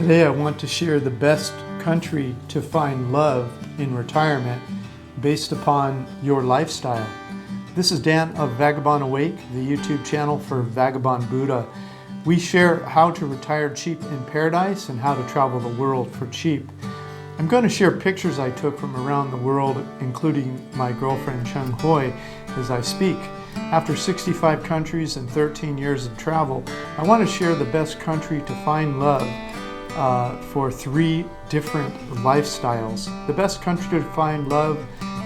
Today I want to share the best country to find love in retirement based upon your lifestyle. This is Dan of Vagabond Awake, the YouTube channel for Vagabond Buddha. We share how to retire cheap in paradise and how to travel the world for cheap. I'm going to share pictures I took from around the world, including my girlfriend 𝐂𝐒𝐓 as I speak. After 65 countries and 13 years of travel, I want to share the best country to find love for 3 different lifestyles. The best country to find love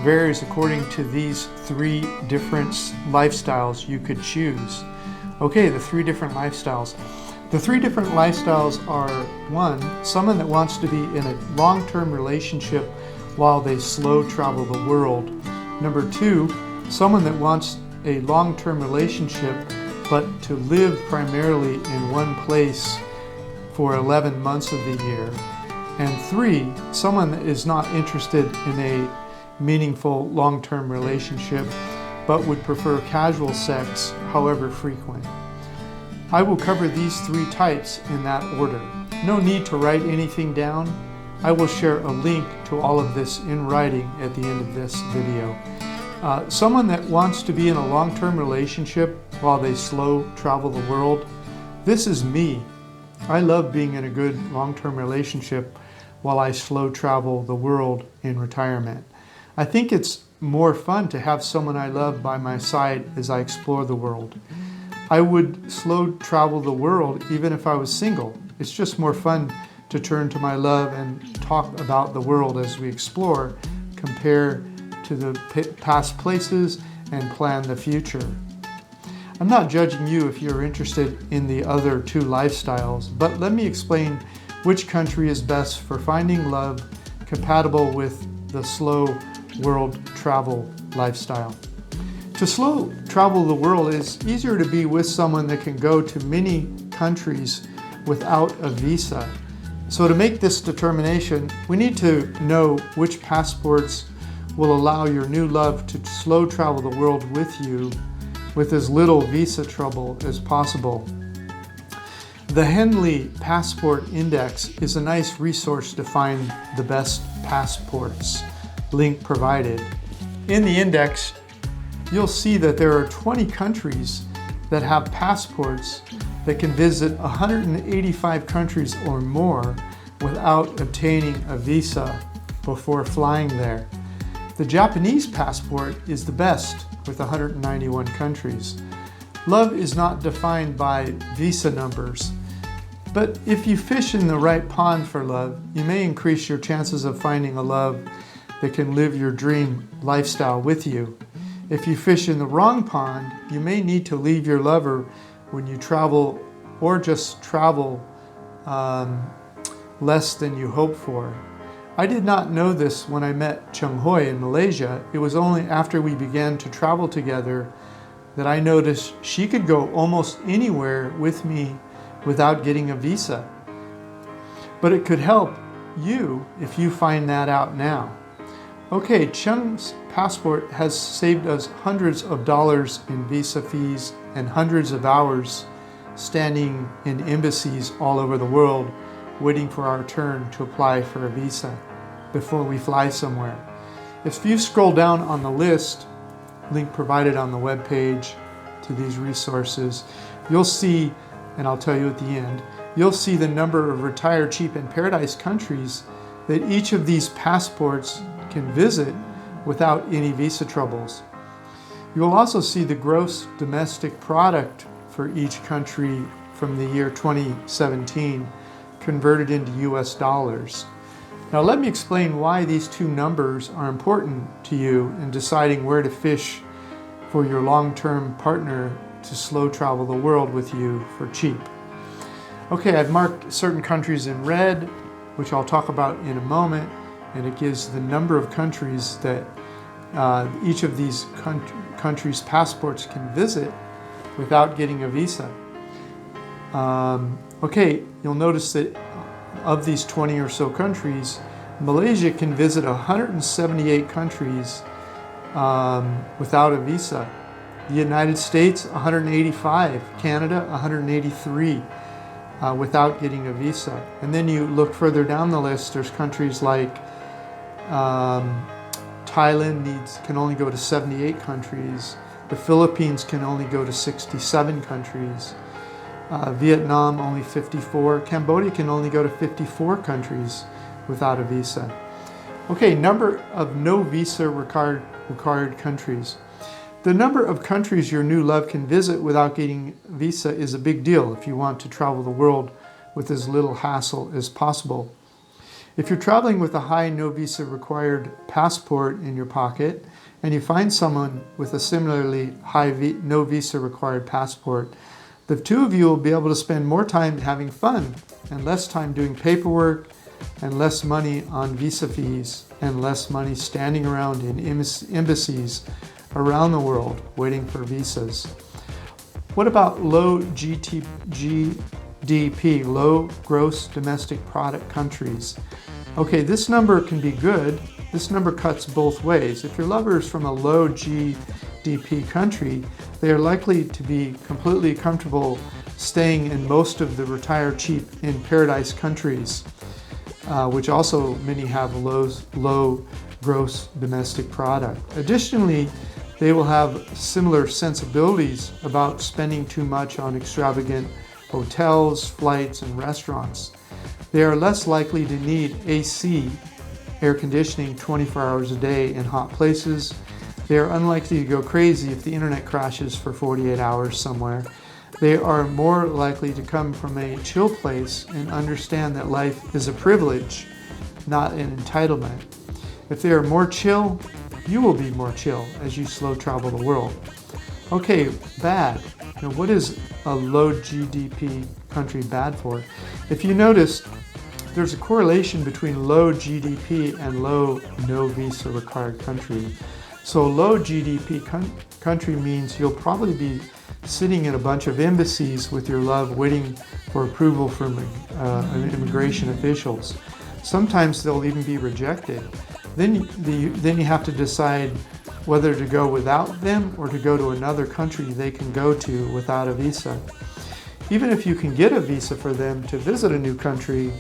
varies according to these 3 different lifestyles you could choose. Okay, the 3 different lifestyles. The 3 different lifestyles are: 1, someone that wants to be in a long-term relationship while they slow travel the world. Number 2, someone that wants a long-term relationship but to live primarily in one place for 11 months of the year. And 3, someone that is not interested in a meaningful long-term relationship but would prefer casual sex, however frequent. I will cover these 3 types in that order. No need to write anything down. I will share a link to all of this in writing at the end of this video. Someone that wants to be in a long-term relationship while they slow travel the world. This is me. I love being in a good long-term relationship while I slow travel the world in retirement. I think it's more fun to have someone I love by my side as I explore the world. I would slow travel the world even if I was single. It's just more fun to turn to my love and talk about the world as we explore, compare to the past places, and plan the future. I'm not judging you if you're interested in the other 2 lifestyles, but let me explain which country is best for finding love compatible with the slow world travel lifestyle. To slow travel the world is easier to be with someone that can go to many countries without a visa. So to make this determination, we need to know which passports will allow your new love to slow travel the world with you with as little visa trouble as possible. The Henley Passport Index is a nice resource to find the best passports. Link provided. In the index, you'll see that there are 20 countries that have passports that can visit 185 countries or more without obtaining a visa before flying there. The Japanese passport is the best with 191 countries. Love is not defined by visa numbers, but if you fish in the right pond for love, you may increase your chances of finding a love that can live your dream lifestyle with you. If you fish in the wrong pond, you may need to leave your lover when you travel, or just travel less than you hope for. I did not know this when I met 𝐂𝐒𝐓 in Malaysia. It was only after we began to travel together that I noticed she could go almost anywhere with me without getting a visa. But it could help you if you find that out now. Okay, 𝐂𝐒𝐓's passport has saved us hundreds of dollars in visa fees and hundreds of hours standing in embassies all over the world waiting for our turn to apply for a visa before we fly somewhere. If you scroll down on the list, link provided on the web page to these resources, you'll see, and I'll tell you at the end, you'll see the number of retired cheap in paradise countries that each of these passports can visit without any visa troubles. You will also see the gross domestic product for each country from the year 2017 converted into US dollars. Now let me explain why these 2 numbers are important to you in deciding where to fish for your long-term partner to slow travel the world with you for cheap. Okay, I've marked certain countries in red, which I'll talk about in a moment, and it gives the number of countries that each of these countries' passports can visit without getting a visa. Okay, you'll notice that of these 20 or so countries, Malaysia can visit 178 countries without a visa. The United States, 185. Canada, 183. without getting a visa. And then you look further down the list, there's countries like Thailand can only go to 78 countries. The Philippines can only go to 67 countries. Vietnam only 54. Cambodia can only go to 54 countries without a visa. Okay, number of no visa required countries. The number of countries your new love can visit without getting a visa is a big deal if you want to travel the world with as little hassle as possible. If you're traveling with a high no visa required passport in your pocket and you find someone with a similarly high no visa required passport, the two of you will be able to spend more time having fun and less time doing paperwork and less money on visa fees and less money standing around in embassies around the world waiting for visas. What about low GDP, low gross domestic product countries? Okay, this number can be good. This number cuts both ways. If your lover is from a low GDP country, they are likely to be completely comfortable staying in most of the retire cheap in paradise countries, which also many have low gross domestic product. Additionally, they will have similar sensibilities about spending too much on extravagant hotels, flights, and restaurants. They are less likely to need AC, air conditioning 24 hours a day in hot places. They are unlikely to go crazy if the internet crashes for 48 hours somewhere. They are more likely to come from a chill place and understand that life is a privilege, not an entitlement. If they are more chill, you will be more chill as you slow travel the world. Okay, bad. Now, what is a low GDP country bad for? If you notice, there's a correlation between low GDP and low no visa required country. So low GDP country means you'll probably be sitting in a bunch of embassies with your love waiting for approval from immigration officials. Sometimes they'll even be rejected. Then you have to decide whether to go without them or to go to another country they can go to without a visa. Even if you can get a visa for them to visit a new country,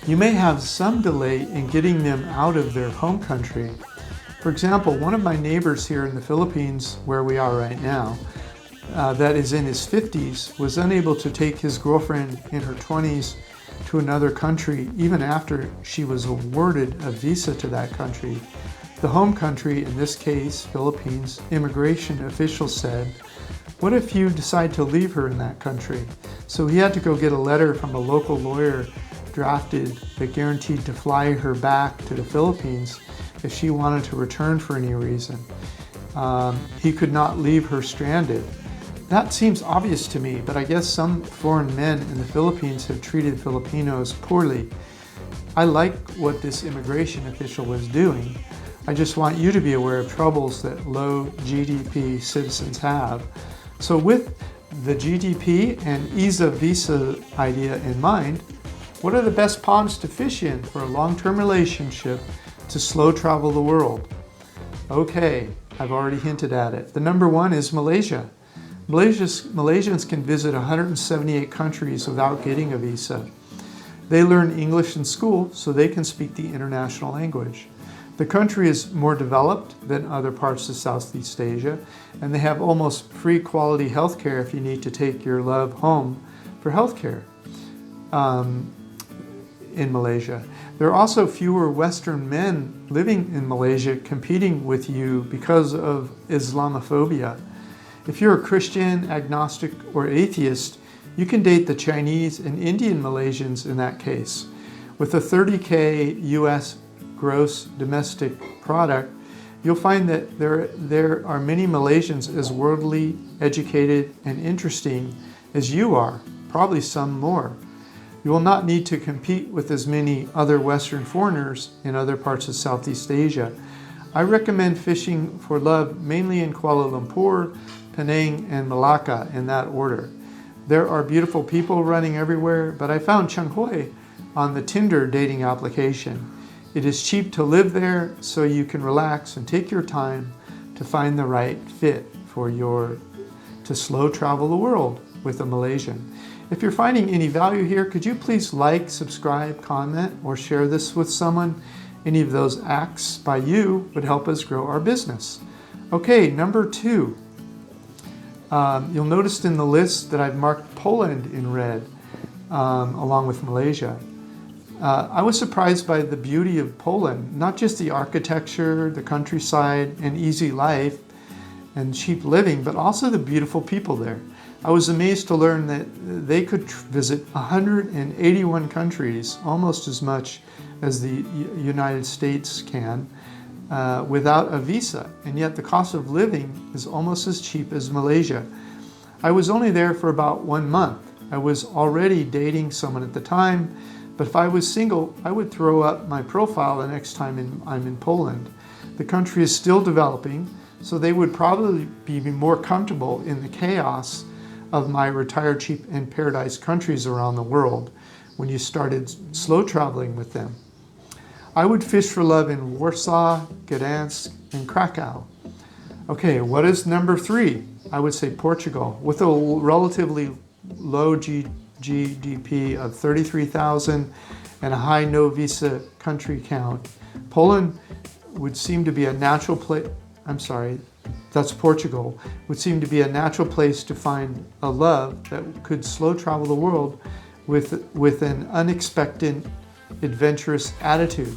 you may have some delay in getting them out of their home country. For example, one of my neighbors here in the Philippines, where we are right now, that is in his 50s, was unable to take his girlfriend in her 20s to another country even after she was awarded a visa to that country. The home country, in this case, Philippines, immigration officials said, "What if you decide to leave her in that country?" So he had to go get a letter from a local lawyer drafted that guaranteed to fly her back to the Philippines if she wanted to return for any reason. He could not leave her stranded. That seems obvious to me, but I guess some foreign men in the Philippines have treated Filipinos poorly. I like what this immigration official was doing. I just want you to be aware of troubles that low GDP citizens have. So with the GDP and ease of visa idea in mind, what are the best ponds to fish in for a long-term relationship to slow travel the world? Okay, I've already hinted at it. The number one is Malaysia. Malaysians can visit 178 countries without getting a visa. They learn English in school so they can speak the international language. The country is more developed than other parts of Southeast Asia, and they have almost free quality healthcare if you need to take your love home for healthcare in Malaysia. There are also fewer Western men living in Malaysia competing with you because of Islamophobia. If you're a Christian, agnostic, or atheist, you can date the Chinese and Indian Malaysians in that case. With a 30K US gross domestic product, you'll find that there are many Malaysians as worldly, educated, and interesting as you are, probably some more. You will not need to compete with as many other Western foreigners in other parts of Southeast Asia. I recommend fishing for love mainly in Kuala Lumpur, Penang, and Malacca in that order. There are beautiful people running everywhere, but I found Chiang Hoi on the Tinder dating application. It is cheap to live there, so you can relax and take your time to find the right fit for to slow travel the world with a Malaysian. If you're finding any value here, could you please like, subscribe, comment, or share this with someone? Any of those acts by you would help us grow our business. Okay, number 2. You'll notice in the list that I've marked Poland in red, along with Malaysia. I was surprised by the beauty of Poland, not just the architecture, the countryside, and easy life, and cheap living, but also the beautiful people there. I was amazed to learn that they could visit 181 countries, almost as much as the United States can, without a visa, and yet the cost of living is almost as cheap as Malaysia. I was only there for about 1 month. I was already dating someone at the time, but if I was single, I would throw up my profile the next time I'm in Poland. The country is still developing, so they would probably be more comfortable in the chaos of my retire cheap and paradise countries around the world when you started slow traveling with them. I would fish for love in Warsaw, Gdansk, and Krakow. Okay, what is number 3? I would say Portugal. With a relatively low GDP of 33,000 and a high no visa country count, Poland would seem to be a natural place. That's Portugal, would seem to be a natural place to find a love that could slow travel the world with an unexpected, adventurous attitude.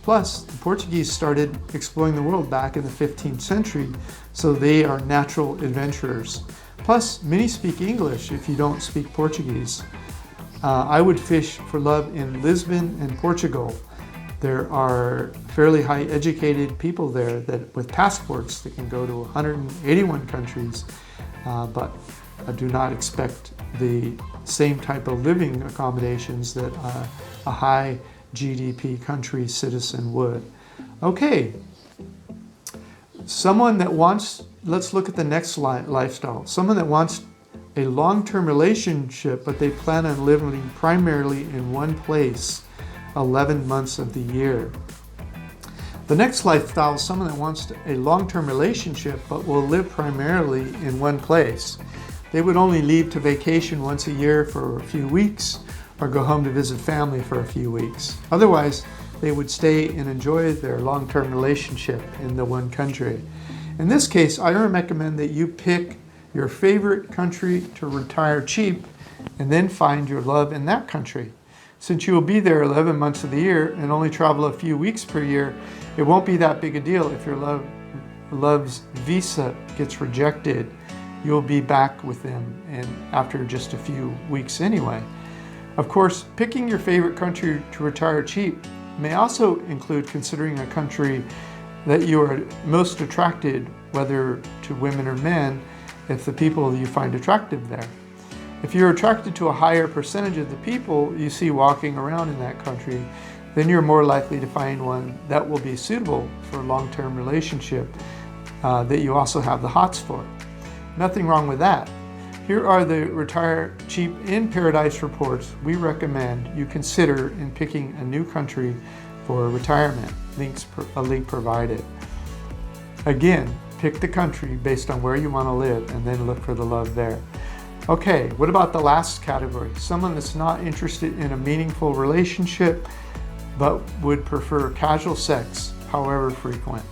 Plus, the Portuguese started exploring the world back in the 15th century, so they are natural adventurers. Plus, many speak English if you don't speak Portuguese. I would fish for love in Lisbon and Portugal. There are fairly high educated people there that with passports that can go to 181 countries, but I do not expect the same type of living accommodations that a high GDP country citizen would. Okay, someone that wants, let's look at the next lifestyle. Someone that wants a long-term relationship, but they plan on living primarily in one place 11 months of the year. The next lifestyle is someone that wants a long-term relationship, but will live primarily in one place. They would only leave to vacation once a year for a few weeks, or go home to visit family for a few weeks. Otherwise, they would stay and enjoy their long-term relationship in the one country. In this case, I recommend that you pick your favorite country to retire cheap and then find your love in that country. Since you will be there 11 months of the year and only travel a few weeks per year, it won't be that big a deal if your love's visa gets rejected. You'll be back with them and after just a few weeks anyway. Of course, picking your favorite country to retire cheap may also include considering a country that you are most attracted, whether to women or men, if the people you find attractive there. If you're attracted to a higher percentage of the people you see walking around in that country, then you're more likely to find one that will be suitable for a long-term relationship that you also have the hots for. Nothing wrong with that. Here are the Retire Cheap in Paradise reports we recommend you consider in picking a new country for retirement. A link provided. Again, pick the country based on where you want to live and then look for the love there. Okay, what about the last category? Someone that's not interested in a meaningful relationship but would prefer casual sex, however frequent.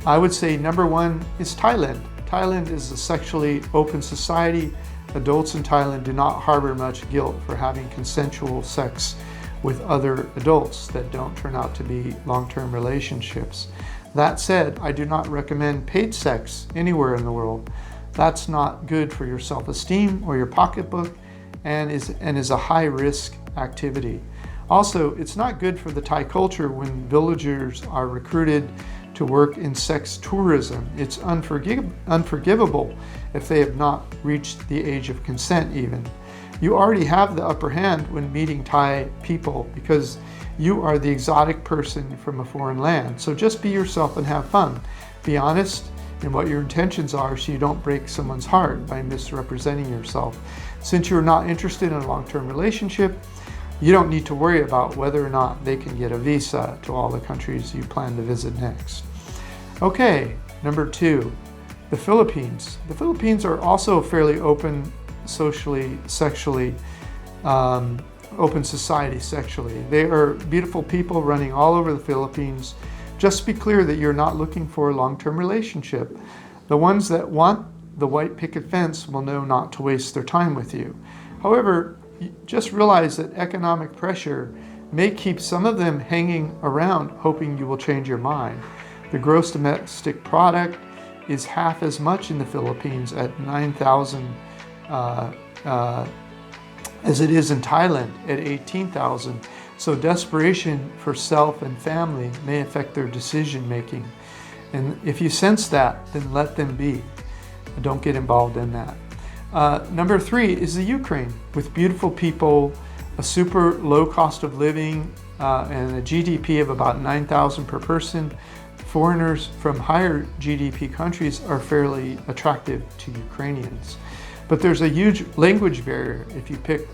I would say number 1 is Thailand. Thailand is a sexually open society. Adults in Thailand do not harbor much guilt for having consensual sex with other adults that don't turn out to be long-term relationships. That said, I do not recommend paid sex anywhere in the world. That's not good for your self-esteem or your pocketbook and is a high-risk activity. Also, it's not good for the Thai culture when villagers are recruited to work in sex tourism. It's unforgivable if they have not reached the age of consent even. You already have the upper hand when meeting Thai people because you are the exotic person from a foreign land. So just be yourself and have fun. Be honest in what your intentions are so you don't break someone's heart by misrepresenting yourself. Since you're not interested in a long-term relationship, you don't need to worry about whether or not they can get a visa to all the countries you plan to visit next. Okay, number 2, the Philippines. The Philippines are also fairly open socially, sexually, open society sexually. They are beautiful people running all over the Philippines. Just be clear that you're not looking for a long-term relationship. The ones that want the white picket fence will know not to waste their time with you. However, just realize that economic pressure may keep some of them hanging around hoping you will change your mind. The gross domestic product is half as much in the Philippines at 9,000 as it is in Thailand at 18,000. So desperation for self and family may affect their decision making. And if you sense that, then let them be. Don't get involved in that. Number 3 is the Ukraine, with beautiful people, a super low cost of living, and a GDP of about 9,000 per person. Foreigners from higher GDP countries are fairly attractive to Ukrainians. But there's a huge language barrier if you pick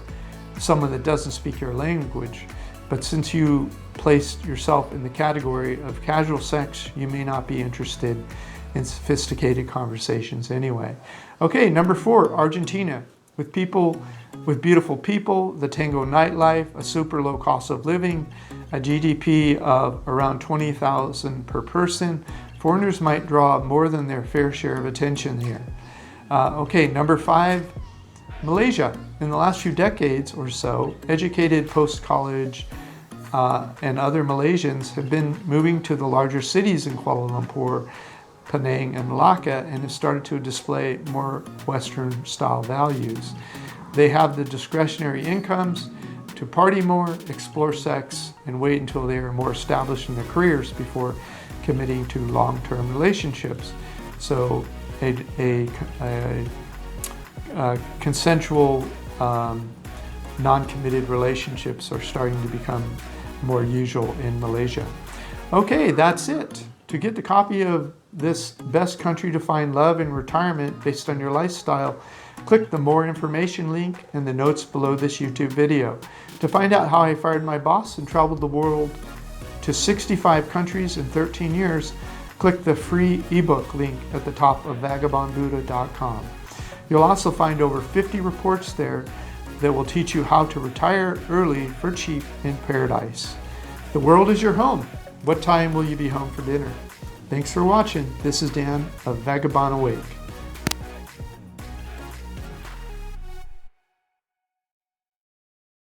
someone that doesn't speak your language. But since you placed yourself in the category of casual sex, you may not be interested in sophisticated conversations anyway. Okay, number 4, Argentina, with beautiful people, the tango nightlife, a super low cost of living, a GDP of around 20,000 per person. Foreigners might draw more than their fair share of attention here. Okay, number 5, Malaysia. In the last few decades or so, educated post-college and other Malaysians have been moving to the larger cities in Kuala Lumpur, Penang, and Malacca, and have started to display more Western style values. They have the discretionary incomes to party more, explore sex, and wait until they are more established in their careers before committing to long-term relationships. So a consensual, non-committed relationships are starting to become more usual in Malaysia. Okay, that's it. To get the copy of this Best Country to Find Love in Retirement based on your lifestyle, click the More Information link in the notes below this YouTube video. To find out how I fired my boss and traveled the world to 65 countries in 13 years, click the free ebook link at the top of vagabondbuddha.com. You'll also find over 50 reports there that will teach you how to retire early for cheap in paradise. The world is your home. What time will you be home for dinner? Thanks for watching. This is Dan of Vagabond Awake.